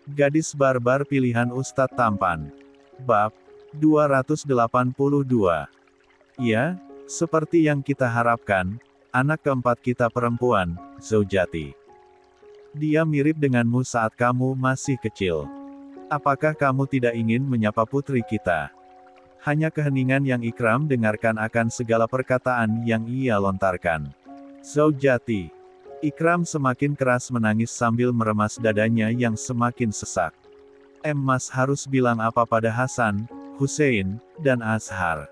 Gadis barbar pilihan Ustadz tampan. Bab 282. Ya, seperti yang kita harapkan, anak keempat kita perempuan, Zaujati. Dia mirip denganmu saat kamu masih kecil. Apakah kamu tidak ingin menyapa putri kita? Hanya keheningan yang Ikram dengarkan akan segala perkataan yang ia lontarkan. Zaujati. Ikram semakin keras menangis sambil meremas dadanya yang semakin sesak. Mas harus bilang apa pada Hasan, Hussein, dan Azhar.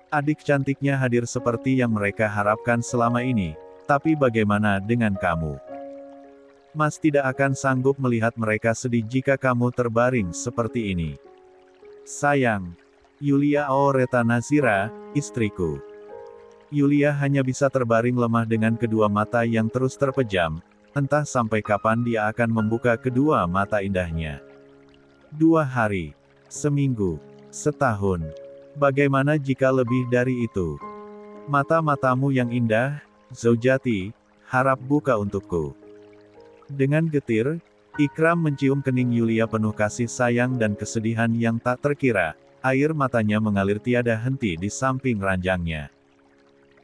Adik cantiknya hadir seperti yang mereka harapkan selama ini, tapi bagaimana dengan kamu? Mas tidak akan sanggup melihat mereka sedih jika kamu terbaring seperti ini. Sayang. Yulia Aureta Nazira, istriku. Yulia hanya bisa terbaring lemah dengan kedua mata yang terus terpejam, entah sampai kapan dia akan membuka kedua mata indahnya. 2 hari, seminggu, setahun. Bagaimana jika lebih dari itu? Mata-matamu yang indah, Zaujati, harap buka untukku. Dengan getir, Ikram mencium kening Yulia penuh kasih sayang dan kesedihan yang tak terkira, air matanya mengalir tiada henti di samping ranjangnya.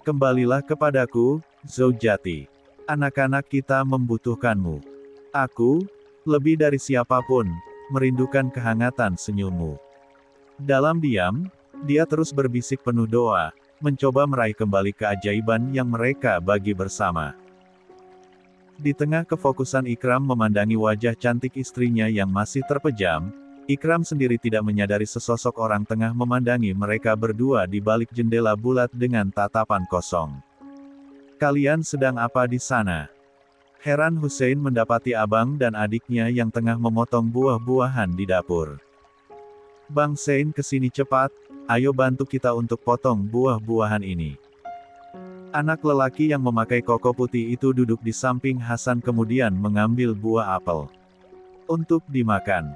Kembalilah kepadaku, Zaujati. Anak-anak kita membutuhkanmu. Aku, lebih dari siapapun, merindukan kehangatan senyummu. Dalam diam, dia terus berbisik penuh doa, mencoba meraih kembali keajaiban yang mereka bagi bersama. Di tengah kefokusan Ikram memandangi wajah cantik istrinya yang masih terpejam, Ikram sendiri tidak menyadari sesosok orang tengah memandangi mereka berdua di balik jendela bulat dengan tatapan kosong. Kalian sedang apa di sana? Heran Hussein mendapati abang dan adiknya yang tengah memotong buah-buahan di dapur. Bang Sein kesini cepat, ayo bantu kita untuk potong buah-buahan ini. Anak lelaki yang memakai koko putih itu duduk di samping Hasan kemudian mengambil buah apel untuk dimakan.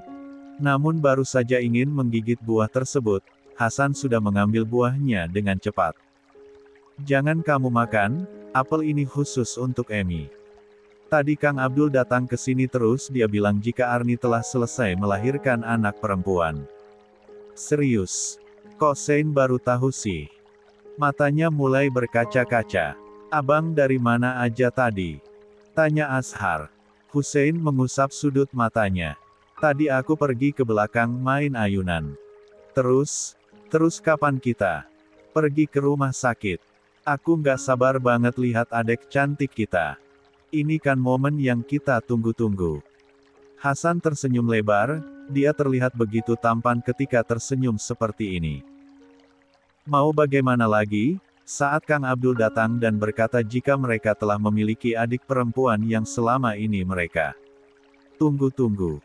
Namun baru saja ingin menggigit buah tersebut, Hasan sudah mengambil buahnya dengan cepat. Jangan kamu makan, apel ini khusus untuk Emi. Tadi Kang Abdul datang ke sini terus dia bilang jika Arni telah selesai melahirkan anak perempuan. Serius? Kok Sein baru tahu sih? Matanya mulai berkaca-kaca. Abang dari mana aja tadi? Tanya Azhar. Hussein mengusap sudut matanya. Tadi aku pergi ke belakang main ayunan. Terus kapan kita pergi ke rumah sakit? Aku nggak sabar banget lihat adek cantik kita. Ini kan momen yang kita tunggu-tunggu. Hasan tersenyum lebar, dia terlihat begitu tampan ketika tersenyum seperti ini. Mau bagaimana lagi? Saat Kang Abdul datang dan berkata jika mereka telah memiliki adik perempuan yang selama ini mereka tunggu-tunggu.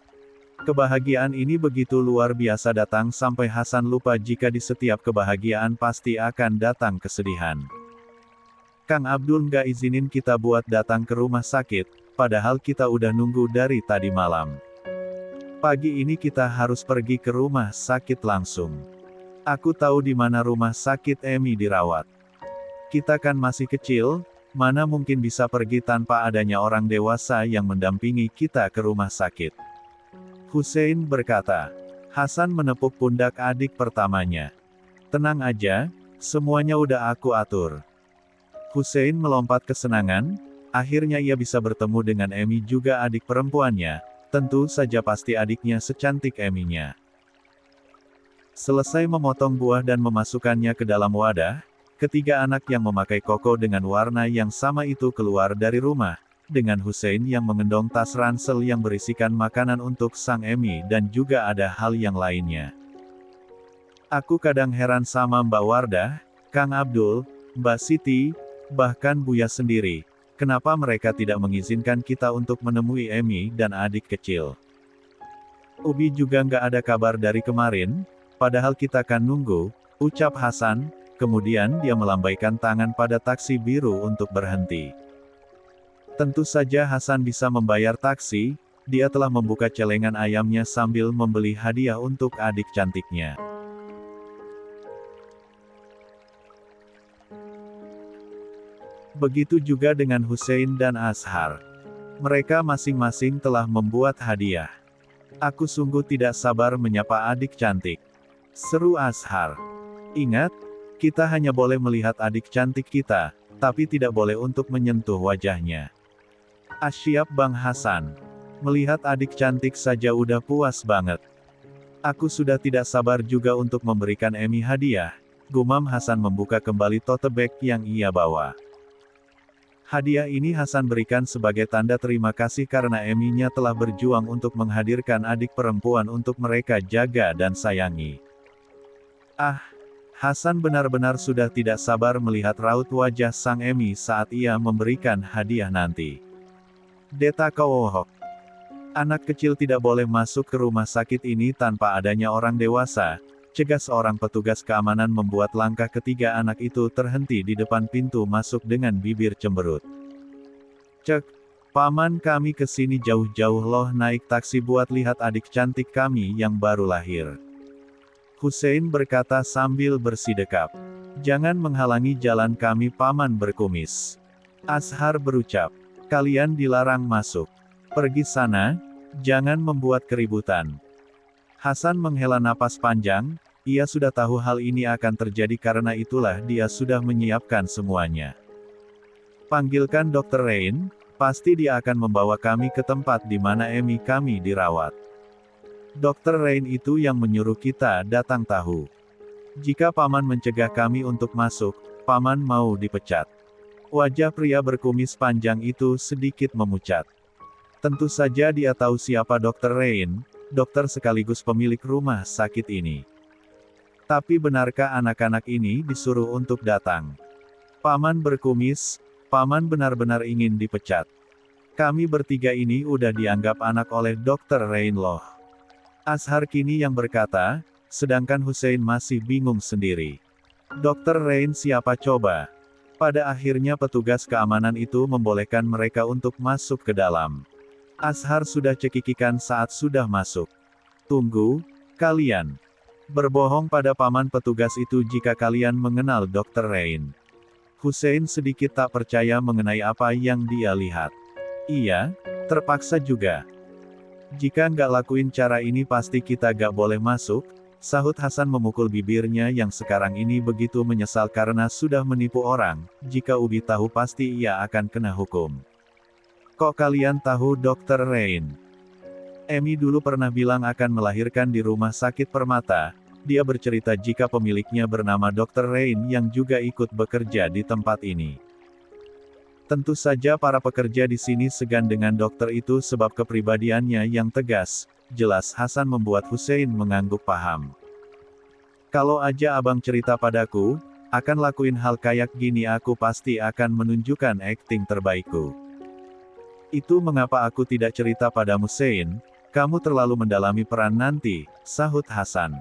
Kebahagiaan ini begitu luar biasa datang sampai Hasan lupa jika di setiap kebahagiaan pasti akan datang kesedihan. Kang Abdul nggak izinin kita buat datang ke rumah sakit, padahal kita udah nunggu dari tadi malam. Pagi ini kita harus pergi ke rumah sakit langsung. Aku tahu di mana rumah sakit Emi dirawat. Kita kan masih kecil, mana mungkin bisa pergi tanpa adanya orang dewasa yang mendampingi kita ke rumah sakit. Hussein berkata. Hasan menepuk pundak adik pertamanya. Tenang aja, semuanya udah aku atur. Hussein melompat kesenangan, akhirnya ia bisa bertemu dengan Emi juga adik perempuannya, tentu saja pasti adiknya secantik Eminya. Selesai memotong buah dan memasukkannya ke dalam wadah, ketiga anak yang memakai koko dengan warna yang sama itu keluar dari rumah, dengan Hussein yang mengendong tas ransel yang berisikan makanan untuk sang Emi dan juga ada hal yang lainnya. Aku kadang heran sama Mbak Wardah, Kang Abdul, Mbak Siti, bahkan Buya sendiri, kenapa mereka tidak mengizinkan kita untuk menemui Emi dan adik kecil. Ubi juga nggak ada kabar dari kemarin, padahal kita kan nunggu, ucap Hasan, kemudian dia melambaikan tangan pada taksi biru untuk berhenti. Tentu saja Hasan bisa membayar taksi, dia telah membuka celengan ayamnya sambil membeli hadiah untuk adik cantiknya. Begitu juga dengan Hussein dan Azhar. Mereka masing-masing telah membuat hadiah. Aku sungguh tidak sabar menyapa adik cantik. Seru Azhar. Ingat, kita hanya boleh melihat adik cantik kita, tapi tidak boleh untuk menyentuh wajahnya. Asyap Bang Hasan. Melihat adik cantik saja udah puas banget. Aku sudah tidak sabar juga untuk memberikan Emi hadiah, gumam Hasan membuka kembali tote bag yang ia bawa. Hadiah ini Hasan berikan sebagai tanda terima kasih karena Eminya telah berjuang untuk menghadirkan adik perempuan untuk mereka jaga dan sayangi. Ah, Hasan benar-benar sudah tidak sabar melihat raut wajah sang Emi saat ia memberikan hadiah nanti. Deta Kawohok. Anak kecil tidak boleh masuk ke rumah sakit ini tanpa adanya orang dewasa, cegah seorang petugas keamanan membuat langkah ketiga anak itu terhenti di depan pintu masuk dengan bibir cemberut. Cek, paman kami kesini jauh-jauh loh naik taksi buat lihat adik cantik kami yang baru lahir. Hussein berkata sambil bersidekap. Jangan menghalangi jalan kami paman berkumis. Azhar berucap, kalian dilarang masuk. Pergi sana, jangan membuat keributan. Hasan menghela napas panjang, ia sudah tahu hal ini akan terjadi karena itulah dia sudah menyiapkan semuanya. Panggilkan Dr. Rain, pasti dia akan membawa kami ke tempat di mana Emi kami dirawat. Dr. Rain itu yang menyuruh kita datang tahu. Jika paman mencegah kami untuk masuk, paman mau dipecat. Wajah pria berkumis panjang itu sedikit memucat. Tentu saja dia tahu siapa Dr. Rain, dokter sekaligus pemilik rumah sakit ini. Tapi benarkah anak-anak ini disuruh untuk datang? Paman berkumis, paman benar-benar ingin dipecat. Kami bertiga ini udah dianggap anak oleh Dr. Rain loh. Azhar kini yang berkata, sedangkan Hussein masih bingung sendiri. Dr. Rain siapa coba? Pada akhirnya petugas keamanan itu membolehkan mereka untuk masuk ke dalam. Azhar sudah cekikikan saat sudah masuk. Tunggu, kalian berbohong pada paman petugas itu jika kalian mengenal Dr. Rain. Hussein sedikit tak percaya mengenai apa yang dia lihat. Iya, terpaksa juga. Jika nggak lakuin cara ini pasti kita gak boleh masuk, sahut Hasan memukul bibirnya yang sekarang ini begitu menyesal karena sudah menipu orang, jika Ubi tahu pasti ia akan kena hukum. Kok kalian tahu Dr. Rain? Emi dulu pernah bilang akan melahirkan di rumah sakit Permata, dia bercerita jika pemiliknya bernama Dr. Rain yang juga ikut bekerja di tempat ini. Tentu saja para pekerja di sini segan dengan dokter itu sebab kepribadiannya yang tegas, jelas Hasan membuat Hussein mengangguk paham. Kalau aja abang cerita padaku, akan lakuin hal kayak gini aku pasti akan menunjukkan akting terbaikku. Itu mengapa aku tidak cerita pada Hussein, kamu terlalu mendalami peran nanti, sahut Hasan.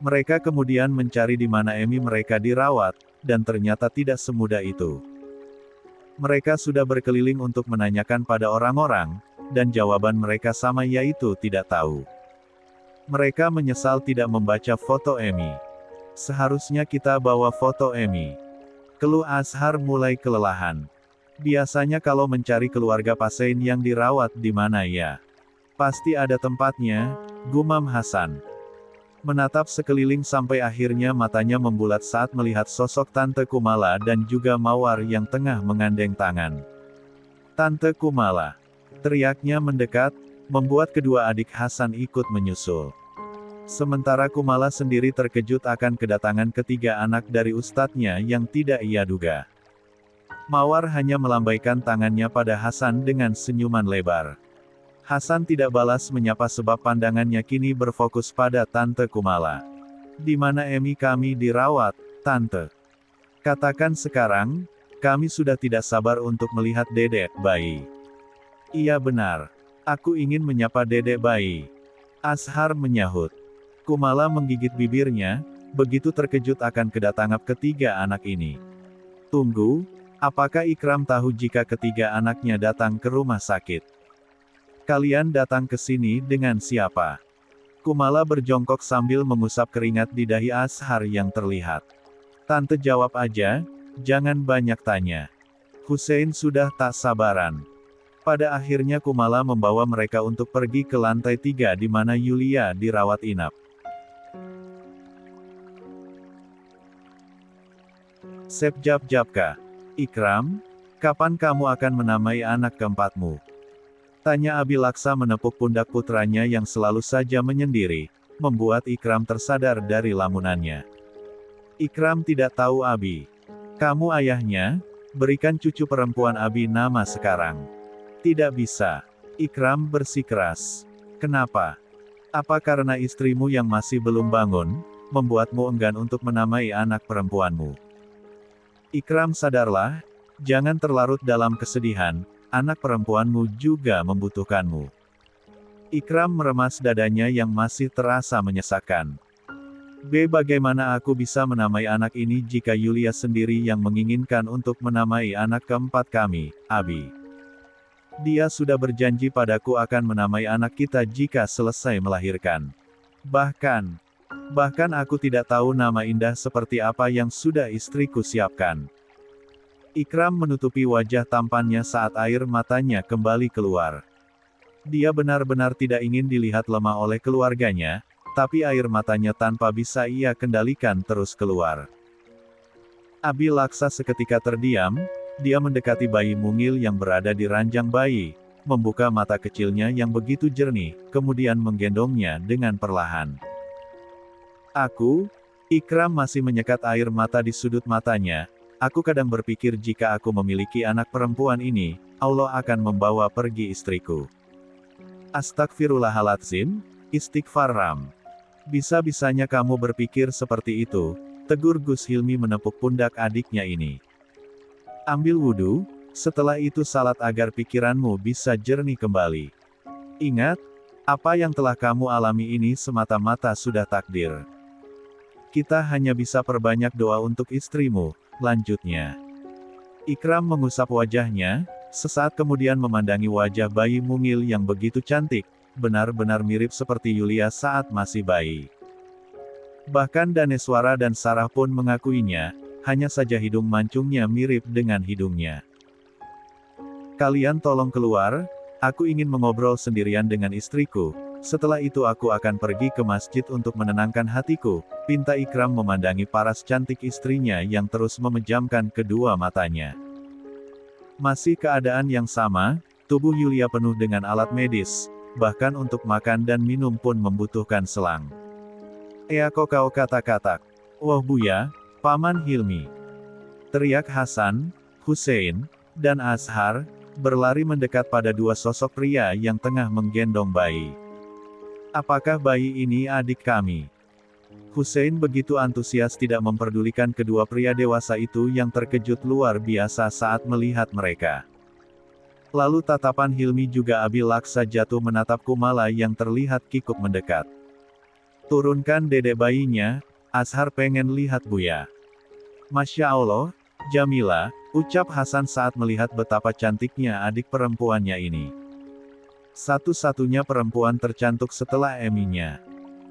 Mereka kemudian mencari di mana Emi mereka dirawat, dan ternyata tidak semudah itu. Mereka sudah berkeliling untuk menanyakan pada orang-orang, dan jawaban mereka sama yaitu tidak tahu. Mereka menyesal tidak membaca foto Emi. Seharusnya kita bawa foto Emi. Keluh Azhar mulai kelelahan. Biasanya kalau mencari keluarga pasien yang dirawat di mana ya? Pasti ada tempatnya, gumam Hasan. Menatap sekeliling sampai akhirnya matanya membulat saat melihat sosok Tante Kumala dan juga Mawar yang tengah mengandeng tangan. Tante Kumala. Teriaknya mendekat, membuat kedua adik Hasan ikut menyusul. Sementara Kumala sendiri terkejut akan kedatangan ketiga anak dari ustadznya yang tidak ia duga. Mawar hanya melambaikan tangannya pada Hasan dengan senyuman lebar. Hasan tidak balas menyapa sebab pandangannya kini berfokus pada Tante Kumala. Di mana Emi kami dirawat, Tante? Katakan sekarang, kami sudah tidak sabar untuk melihat dedek bayi. Iya benar. Aku ingin menyapa dedek bayi. Azhar menyahut. Kumala menggigit bibirnya, begitu terkejut akan kedatangan ketiga anak ini. Tunggu. Apakah Ikram tahu jika ketiga anaknya datang ke rumah sakit? Kalian datang ke sini dengan siapa? Kumala berjongkok sambil mengusap keringat di dahi Azhar yang terlihat. Tante jawab aja, jangan banyak tanya. Hussein sudah tak sabaran. Pada akhirnya Kumala membawa mereka untuk pergi ke lantai 3 di mana Yulia dirawat inap. Sepjap-japka. Ikram, kapan kamu akan menamai anak keempatmu? Tanya Abi Laksa menepuk pundak putranya yang selalu saja menyendiri, membuat Ikram tersadar dari lamunannya. Ikram tidak tahu Abi. Kamu ayahnya? Berikan cucu perempuan Abi nama sekarang. Tidak bisa. Ikram bersikeras. Kenapa? Apa karena istrimu yang masih belum bangun, membuatmu enggan untuk menamai anak perempuanmu? Ikram sadarlah, jangan terlarut dalam kesedihan, anak perempuanmu juga membutuhkanmu. Ikram meremas dadanya yang masih terasa menyesakkan. Bagaimana aku bisa menamai anak ini jika Yulia sendiri yang menginginkan untuk menamai anak keempat kami, Abi? Dia sudah berjanji padaku akan menamai anak kita jika selesai melahirkan. Bahkan aku tidak tahu nama indah seperti apa yang sudah istriku siapkan. Ikram menutupi wajah tampannya saat air matanya kembali keluar. Dia benar-benar tidak ingin dilihat lemah oleh keluarganya, tapi air matanya tanpa bisa ia kendalikan terus keluar. Abi Laksa seketika terdiam, dia mendekati bayi mungil yang berada di ranjang bayi, membuka mata kecilnya yang begitu jernih, kemudian menggendongnya dengan perlahan. Ikram masih menyekat air mata di sudut matanya. Aku kadang berpikir jika aku memiliki anak perempuan ini, Allah akan membawa pergi istriku. Astagfirullahaladzim, istighfar Ram. Bisa-bisanya kamu berpikir seperti itu, tegur Gus Hilmi menepuk pundak adiknya ini. Ambil wudhu, setelah itu salat agar pikiranmu bisa jernih kembali. Ingat, apa yang telah kamu alami ini semata-mata sudah takdir. Kita hanya bisa perbanyak doa untuk istrimu, lanjutnya. Ikram mengusap wajahnya, sesaat kemudian memandangi wajah bayi mungil yang begitu cantik, benar-benar mirip seperti Yulia saat masih bayi. Bahkan Daneswara dan Sarah pun mengakuinya, hanya saja hidung mancungnya mirip dengan hidungnya. Kalian tolong keluar, aku ingin mengobrol sendirian dengan istriku, setelah itu aku akan pergi ke masjid untuk menenangkan hatiku, pinta Ikram memandangi paras cantik istrinya yang terus memejamkan kedua matanya. Masih keadaan yang sama, tubuh Yulia penuh dengan alat medis, bahkan untuk makan dan minum pun membutuhkan selang. Kau kata-kata. Wah Buya, Paman Hilmi. Teriak Hasan, Hussein, dan Azhar, berlari mendekat pada dua sosok pria yang tengah menggendong bayi. Apakah bayi ini adik kami? Hussein begitu antusias tidak memperdulikan kedua pria dewasa itu yang terkejut luar biasa saat melihat mereka. Lalu tatapan Hilmi juga Abi Laksa jatuh menatap Kumala yang terlihat kikuk mendekat. Turunkan dedek bayinya, Azhar pengen lihat Buya. Masya Allah, Jamila, ucap Hasan saat melihat betapa cantiknya adik perempuannya ini. Satu-satunya perempuan tercantik setelah Eminya.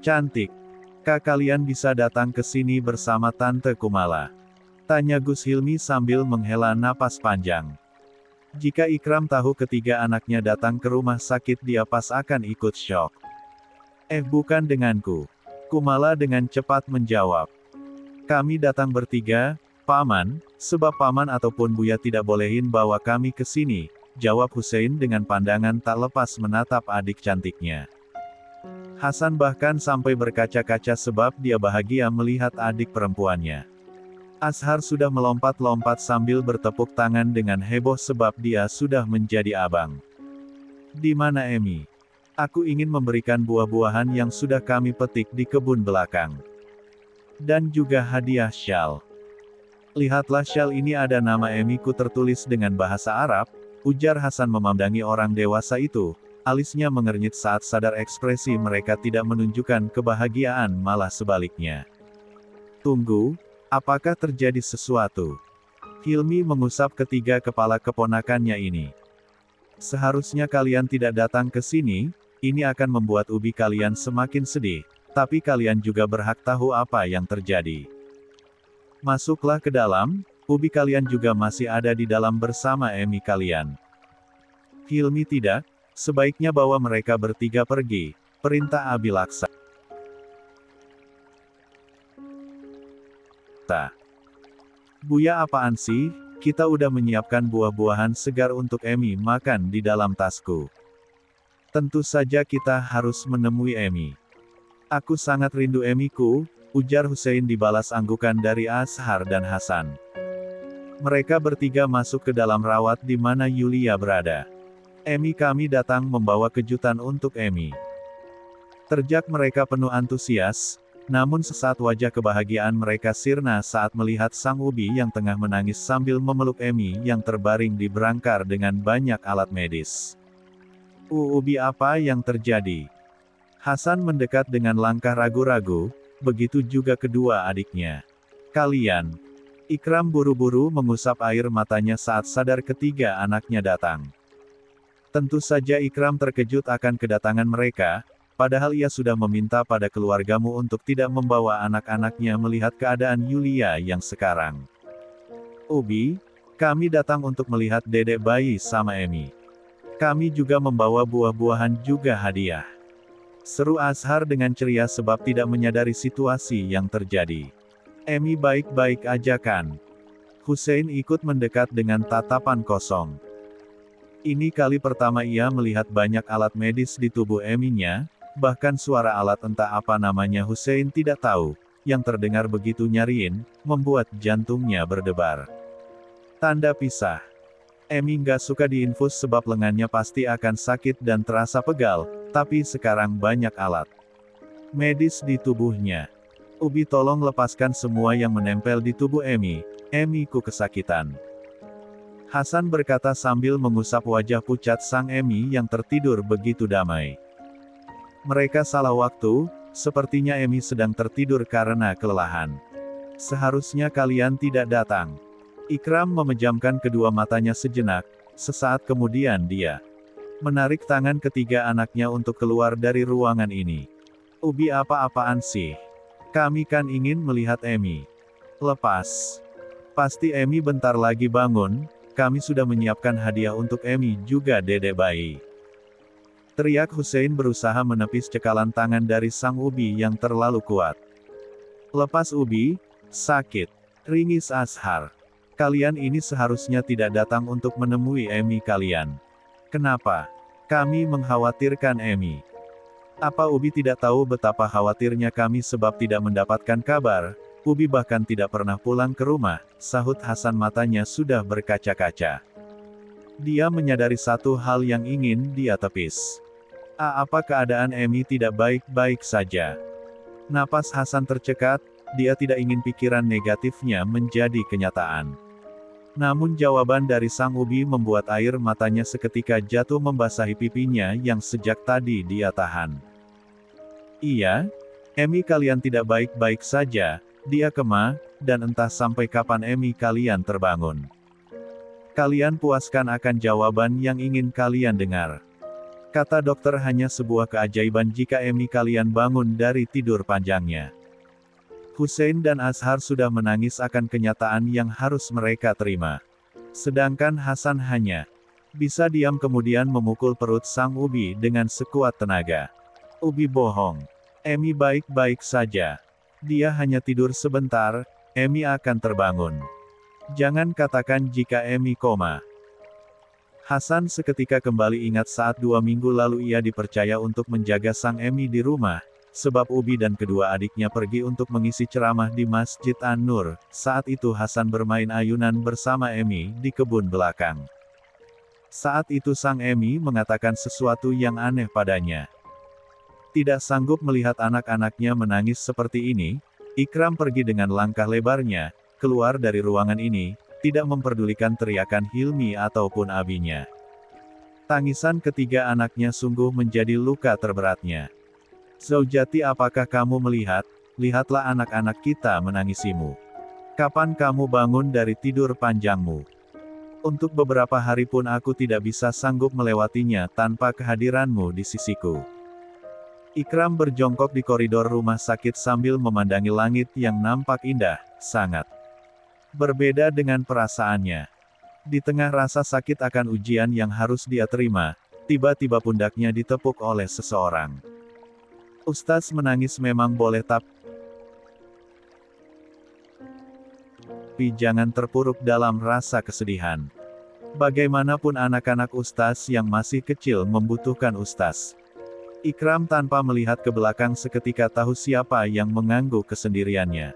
Cantik. Kalian bisa datang ke sini bersama Tante Kumala? Tanya Gus Hilmi sambil menghela napas panjang. Jika Ikram tahu ketiga anaknya datang ke rumah sakit dia pas akan ikut syok. Bukan denganku. Kumala dengan cepat menjawab. Kami datang bertiga, Paman, sebab Paman ataupun Buya tidak bolehin bawa kami ke sini, jawab Hussein dengan pandangan tak lepas menatap adik cantiknya. Hasan bahkan sampai berkaca-kaca sebab dia bahagia melihat adik perempuannya. Azhar sudah melompat-lompat sambil bertepuk tangan dengan heboh sebab dia sudah menjadi abang. Di mana Emi? Aku ingin memberikan buah-buahan yang sudah kami petik di kebun belakang. Dan juga hadiah syal. Lihatlah syal ini ada nama Emiku tertulis dengan bahasa Arab, ujar Hasan memandangi orang dewasa itu, alisnya mengernyit saat sadar ekspresi mereka tidak menunjukkan kebahagiaan malah sebaliknya. Tunggu, apakah terjadi sesuatu? Hilmi mengusap ketiga kepala keponakannya ini. Seharusnya kalian tidak datang ke sini, ini akan membuat ubi kalian semakin sedih, tapi kalian juga berhak tahu apa yang terjadi. Masuklah ke dalam, ubi kalian juga masih ada di dalam bersama Emi kalian. Hilmi tidak, sebaiknya bawa mereka bertiga pergi, perintah Abi Laksa. Buya apaan sih? Kita udah menyiapkan buah-buahan segar untuk Emi makan di dalam tasku. Tentu saja kita harus menemui Emi. Aku sangat rindu Emiku, ujar Hussein dibalas anggukan dari Ashar dan Hasan. Mereka bertiga masuk ke dalam rawat di mana Yulia berada. Emi, kami datang membawa kejutan untuk Emi. Terjak mereka penuh antusias, namun sesaat wajah kebahagiaan mereka sirna saat melihat Sang Ubi yang tengah menangis sambil memeluk Emi yang terbaring di berangkar dengan banyak alat medis. Ubi, apa yang terjadi? Hasan mendekat dengan langkah ragu-ragu, begitu juga kedua adiknya. Kalian. Ikram buru-buru mengusap air matanya saat sadar ketiga anaknya datang. Tentu saja Ikram terkejut akan kedatangan mereka, padahal ia sudah meminta pada keluargamu untuk tidak membawa anak-anaknya melihat keadaan Yulia yang sekarang. Ubi, kami datang untuk melihat dedek bayi sama Emi. Kami juga membawa buah-buahan juga hadiah. Seru Ashar dengan ceria sebab tidak menyadari situasi yang terjadi. Emi baik-baik aja kan? Hussein ikut mendekat dengan tatapan kosong. Ini kali pertama ia melihat banyak alat medis di tubuh Eminya. Bahkan suara alat entah apa namanya Hussein tidak tahu, yang terdengar begitu nyariin, membuat jantungnya berdebar. Tanda pisah. Emi nggak suka diinfus sebab lengannya pasti akan sakit dan terasa pegal, tapi sekarang banyak alat medis di tubuhnya. Ubi, tolong lepaskan semua yang menempel di tubuh Emi, Emiku kesakitan. Hasan berkata sambil mengusap wajah pucat sang Emi yang tertidur begitu damai. Mereka salah waktu, sepertinya Emi sedang tertidur karena kelelahan. Seharusnya kalian tidak datang. Ikram memejamkan kedua matanya sejenak, sesaat kemudian dia menarik tangan ketiga anaknya untuk keluar dari ruangan ini. Ubi, apa-apaan sih? Kami kan ingin melihat Emi. Lepas. Pasti Emi bentar lagi bangun, kami sudah menyiapkan hadiah untuk Emi juga dedek bayi. Teriak Hussein berusaha menepis cekalan tangan dari sang Ubi yang terlalu kuat. Lepas Ubi, sakit. Ringis Ashar. Kalian ini seharusnya tidak datang untuk menemui Emi kalian. Kenapa? Kami mengkhawatirkan Emi. Apa Ubi tidak tahu betapa khawatirnya kami sebab tidak mendapatkan kabar? Ubi bahkan tidak pernah pulang ke rumah, sahut Hasan matanya sudah berkaca-kaca. Dia menyadari satu hal yang ingin dia tepis. Apa keadaan Emi tidak baik-baik saja? Napas Hasan tercekat, dia tidak ingin pikiran negatifnya menjadi kenyataan. Namun jawaban dari sang Ubi membuat air matanya seketika jatuh membasahi pipinya yang sejak tadi dia tahan. Iya, Emi kalian tidak baik-baik saja, dia kemah, dan entah sampai kapan Emi kalian terbangun. Kalian puaskan akan jawaban yang ingin kalian dengar. Kata dokter hanya sebuah keajaiban jika Emi kalian bangun dari tidur panjangnya. Hussein dan Ashar sudah menangis akan kenyataan yang harus mereka terima. Sedangkan Hasan hanya bisa diam kemudian memukul perut sang Ubi dengan sekuat tenaga. Ubi bohong. Emi baik-baik saja. Dia hanya tidur sebentar, Emi akan terbangun. Jangan katakan jika Emi koma. Hasan seketika kembali ingat saat 2 minggu lalu ia dipercaya untuk menjaga sang Emi di rumah, sebab Ubi dan kedua adiknya pergi untuk mengisi ceramah di Masjid An-Nur. Saat itu Hasan bermain ayunan bersama Emi di kebun belakang. Saat itu sang Emi mengatakan sesuatu yang aneh padanya. Tidak sanggup melihat anak-anaknya menangis seperti ini, Ikram pergi dengan langkah lebarnya, keluar dari ruangan ini, tidak memperdulikan teriakan Hilmi ataupun abinya. Tangisan ketiga anaknya sungguh menjadi luka terberatnya. Zaujati, apakah kamu melihat? Lihatlah anak-anak kita menangisimu. Kapan kamu bangun dari tidur panjangmu? Untuk beberapa hari pun aku tidak bisa sanggup melewatinya tanpa kehadiranmu di sisiku. Ikram berjongkok di koridor rumah sakit sambil memandangi langit yang nampak indah, sangat berbeda dengan perasaannya. Di tengah rasa sakit akan ujian yang harus dia terima, tiba-tiba pundaknya ditepuk oleh seseorang. Ustaz menangis memang boleh tapi jangan terpuruk dalam rasa kesedihan. Bagaimanapun anak-anak Ustaz yang masih kecil membutuhkan Ustaz. Ikram tanpa melihat ke belakang seketika tahu siapa yang mengganggu kesendiriannya.